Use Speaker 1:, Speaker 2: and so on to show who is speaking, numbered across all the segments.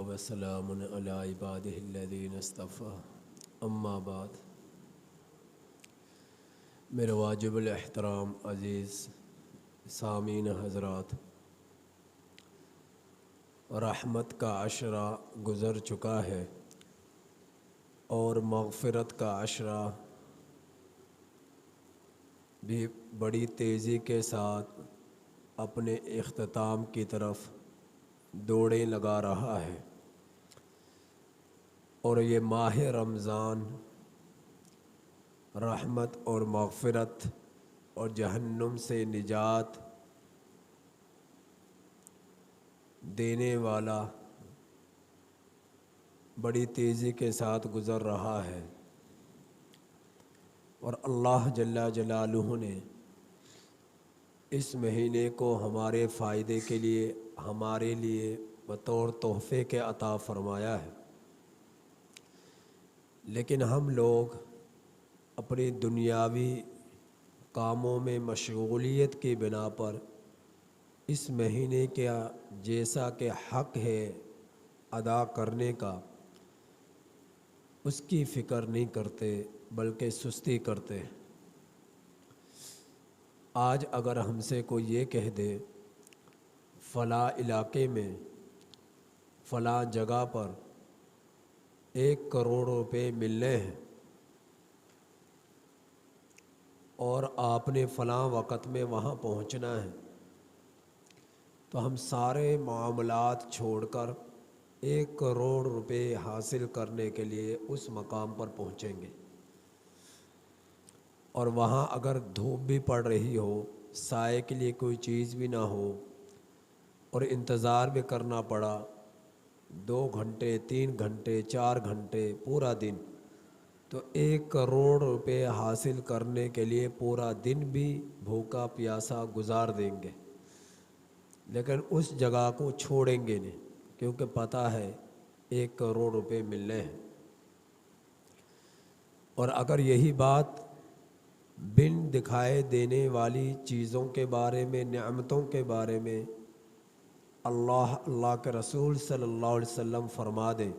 Speaker 1: وسلام علی عبادہ الذین اصطفیٰ اما بعد۔ میرے واجب الاحترام عزیز سامعین حضرات، رحمت کا عشرہ گزر چکا ہے اور مغفرت کا عشرہ بھی بڑی تیزی کے ساتھ اپنے اختتام کی طرف دوڑیں لگا رہا ہے، اور یہ ماہ رمضان رحمت اور مغفرت اور جہنم سے نجات دینے والا بڑی تیزی کے ساتھ گزر رہا ہے، اور اللہ جل جلالہ نے اس مہینے کو ہمارے فائدے کے لیے ہمارے لیے بطور تحفے کے عطا فرمایا ہے، لیکن ہم لوگ اپنی دنیاوی کاموں میں مشغولیت کی بنا پر اس مہینے کا جیسا کہ حق ہے ادا کرنے کا اس کی فکر نہیں کرتے بلکہ سستی کرتے ہیں۔ آج اگر ہم سے کوئی یہ کہہ دے فلاں علاقے میں فلاں جگہ پر 1 کروڑ روپے ملنے ہیں اور آپ نے فلاں وقت میں وہاں پہنچنا ہے، تو ہم سارے معاملات چھوڑ کر 1 کروڑ روپے حاصل کرنے کے لیے اس مقام پر پہنچیں گے، اور وہاں اگر دھوپ بھی پڑ رہی ہو، سائے کے لیے کوئی چیز بھی نہ ہو اور انتظار بھی کرنا پڑا 2 گھنٹے 3 گھنٹے 4 گھنٹے پورا دن، تو 1 کروڑ روپے حاصل کرنے کے لیے پورا دن بھی بھوکا پیاسا گزار دیں گے، لیکن اس جگہ کو چھوڑیں گے نہیں، کیونکہ پتہ ہے 1 کروڑ روپے ملنے ہیں۔ اور اگر یہی بات بن دکھائے دینے والی چیزوں کے بارے میں، نعمتوں کے بارے میں اللہ کے رسول صلی اللہ علیہ وسلم فرما دیں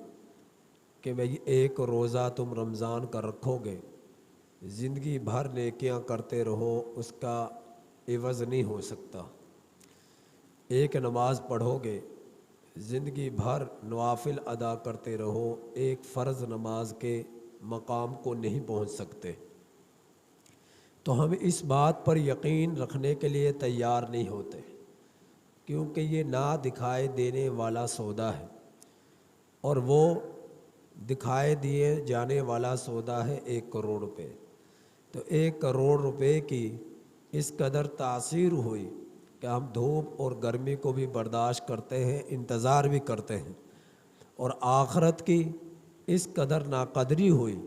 Speaker 1: کہ بھئی 1 روزہ تم رمضان کا رکھو گے، زندگی بھر نیکیاں کرتے رہو، اس کا عوض نہیں ہو سکتا۔ 1 نماز پڑھو گے، زندگی بھر نوافل ادا کرتے رہو، ایک فرض نماز کے مقام کو نہیں پہنچ سکتے۔ تو ہم اس بات پر یقین رکھنے کے لیے تیار نہیں ہوتے، کیونکہ یہ نہ دکھائے دینے والا سودا ہے، اور وہ دکھائے دیے جانے والا سودا ہے 1 کروڑ روپے۔ تو 1 کروڑ روپے کی اس قدر تاثیر ہوئی کہ ہم دھوپ اور گرمی کو بھی برداشت کرتے ہیں، انتظار بھی کرتے ہیں، اور آخرت کی اس قدر ناقدری ہوئی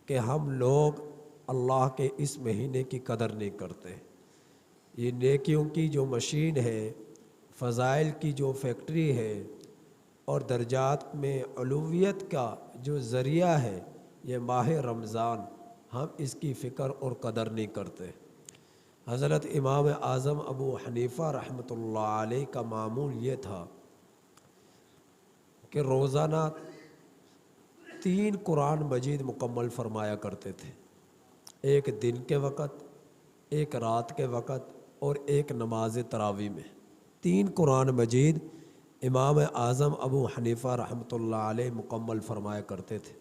Speaker 1: کہ ہم لوگ اللہ کے اس مہینے کی قدر نہیں کرتے۔ یہ نیکیوں کی جو مشین ہے، فضائل کی جو فیکٹری ہے، اور درجات میں علویت کا جو ذریعہ ہے، یہ ماہ رمضان، ہم اس کی فکر اور قدر نہیں کرتے۔ حضرت امام اعظم ابو حنیفہ رحمۃ اللہ علیہ کا معمول یہ تھا کہ روزانہ 3 قرآن مجید مکمل فرمایا کرتے تھے، ایک دن کے وقت، ایک رات کے وقت، اور ایک نماز تراویح میں 3 قرآن مجید امام اعظم ابو حنیفہ رحمۃ اللہ علیہ مکمل فرمایا کرتے تھے۔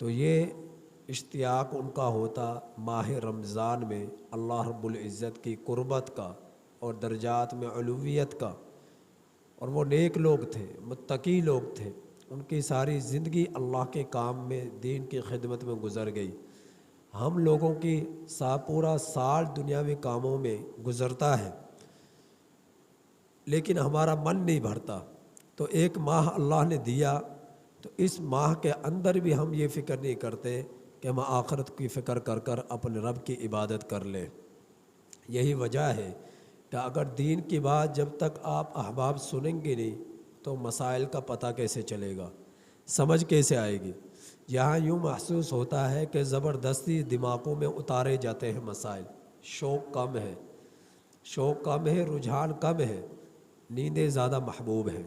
Speaker 1: تو یہ اشتیاق ان کا ہوتا ماہ رمضان میں اللہ رب العزت کی قربت کا اور درجات میں علویت کا، اور وہ نیک لوگ تھے، متقی لوگ تھے، ان کی ساری زندگی اللہ کے کام میں، دین کی خدمت میں گزر گئی۔ ہم لوگوں کی پورا سال دنیاوی کاموں میں گزرتا ہے، لیکن ہمارا من نہیں بھرتا۔ تو 1 ماہ اللہ نے دیا، تو اس ماہ کے اندر بھی ہم یہ فکر نہیں کرتے کہ ہم آخرت کی فکر کر کر اپنے رب کی عبادت کر لیں۔ یہی وجہ ہے کہ اگر دین کی بات جب تک آپ احباب سنیں گے نہیں تو مسائل کا پتہ کیسے چلے گا، سمجھ کیسے آئے گی؟ یہاں یوں محسوس ہوتا ہے کہ زبردستی دماغوں میں اتارے جاتے ہیں مسائل، شوق کم ہے، رجحان کم ہے، نیندیں زیادہ محبوب ہیں۔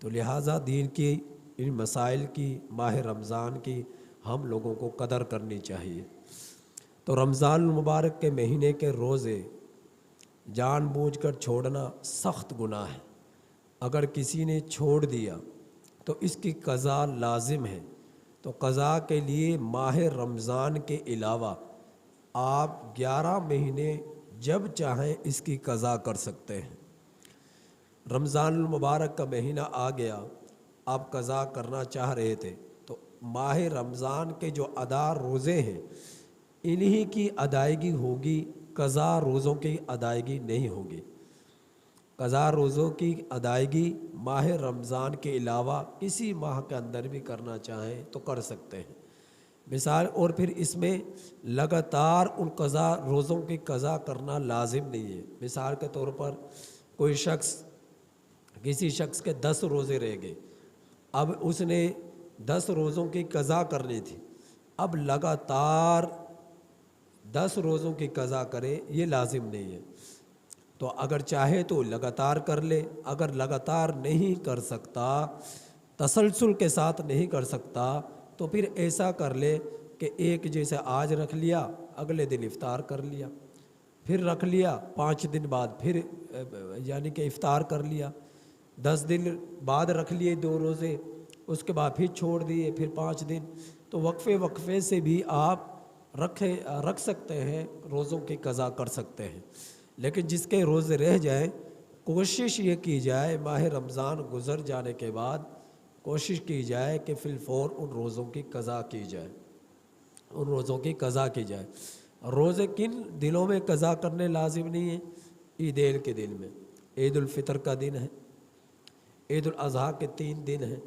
Speaker 1: تو لہٰذا دین کی ان مسائل کی، ماہ رمضان کی ہم لوگوں کو قدر کرنی چاہیے۔ تو رمضان المبارک کے مہینے کے روزے جان بوجھ کر چھوڑنا سخت گناہ ہے۔ اگر کسی نے چھوڑ دیا تو اس کی قضا لازم ہے۔ تو قضا کے لیے ماہ رمضان کے علاوہ آپ 11 مہینے جب چاہیں اس کی قضا کر سکتے ہیں۔ رمضان المبارک کا مہینہ آ گیا، آپ قضا کرنا چاہ رہے تھے، تو ماہ رمضان کے جو ادا روزے ہیں انہی کی ادائیگی ہوگی، قضا روزوں کی ادائیگی نہیں ہوگی۔ قضا روزوں کی ادائیگی ماہ رمضان کے علاوہ کسی ماہ کے اندر بھی کرنا چاہیں تو کر سکتے ہیں۔ مثال، اور پھر اس میں لگاتار ان قضا روزوں کی قضا کرنا لازم نہیں ہے۔ مثال کے طور پر کسی شخص کے 10 روزے رہ گئے، اب اس نے 10 روزوں کی قضا کرنی تھی، اب لگاتار 10 روزوں کی قضا کرے، یہ لازم نہیں ہے۔ تو اگر چاہے تو لگاتار کر لے، اگر لگاتار نہیں کر سکتا، تسلسل کے ساتھ نہیں کر سکتا، تو پھر ایسا کر لے کہ ایک جیسے آج رکھ لیا، اگلے دن افطار کر لیا، پھر رکھ لیا 5 دن بعد پھر یعنی کہ افطار کر لیا، 10 دن بعد رکھ لیے 2 روزے، اس کے بعد پھر چھوڑ دیے، پھر 5 دن۔ تو وقفے سے بھی آپ رکھ سکتے ہیں، روزوں کی قضا کر سکتے ہیں۔ لیکن جس کے روزے رہ جائیں، کوشش یہ کی جائے ماہ رمضان گزر جانے کے بعد کوشش کی جائے کہ فی الفور ان روزوں کی قضا کی جائے، ان روزوں کی قضا کی جائے۔ روزے کن دنوں میں قضا کرنے لازم نہیں ہیں؟ عیدین کے دن میں، عید الفطر کا دن ہے، عید الاضحیٰ کے 3 دن ہیں،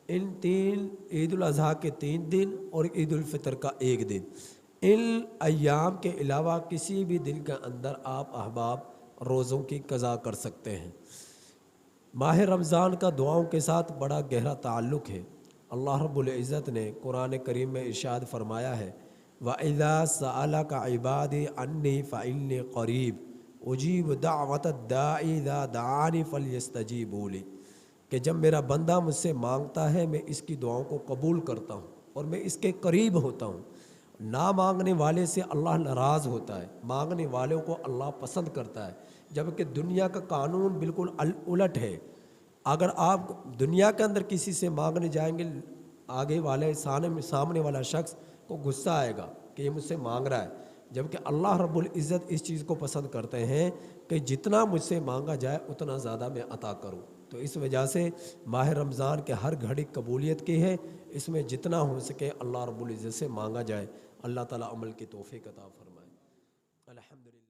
Speaker 1: ان 3 عید الاضحیٰ کے 3 دن اور عید الفطر کا 1 دن، ان ایام کے علاوہ کسی بھی دن کے اندر آپ احباب روزوں کی قضا کر سکتے ہیں۔ ماہ رمضان کا دعاؤں کے ساتھ بڑا گہرا تعلق ہے۔ اللہ رب العزت نے قرآن کریم میں ارشاد فرمایا ہے، وَإِذَا سَأَلَكَ عِبَادِي عَنِّي فَإِنِّي قَرِيبٌ أُجِيبُ دَعْوَةَ الدَّاعِ إِذَا دَعَانِ فَلْيَسْتَجِيبُوا لِي، کہ جب میرا بندہ مجھ سے مانگتا ہے میں اس کی دعاؤں کو قبول کرتا ہوں اور میں اس کے قریب ہوتا ہوں۔ نہ مانگنے والے سے اللہ ناراض ہوتا ہے، مانگنے والوں کو اللہ پسند کرتا ہے، جبکہ دنیا کا قانون بالکل الٹ ہے۔ اگر آپ دنیا کے اندر کسی سے مانگنے جائیں گے، آگے والے سامنے والا شخص کو غصہ آئے گا کہ یہ مجھ سے مانگ رہا ہے، جبکہ اللہ رب العزت اس چیز کو پسند کرتے ہیں کہ جتنا مجھ سے مانگا جائے اتنا زیادہ میں عطا کروں۔ تو اس وجہ سے ماہ رمضان کے ہر گھڑی قبولیت کی ہے، اس میں جتنا ہو سکے اللہ رب العزت سے مانگا جائے۔ اللہ تعالیٰ عمل کی توفیق عطا فرمائے۔ الحمدللہ۔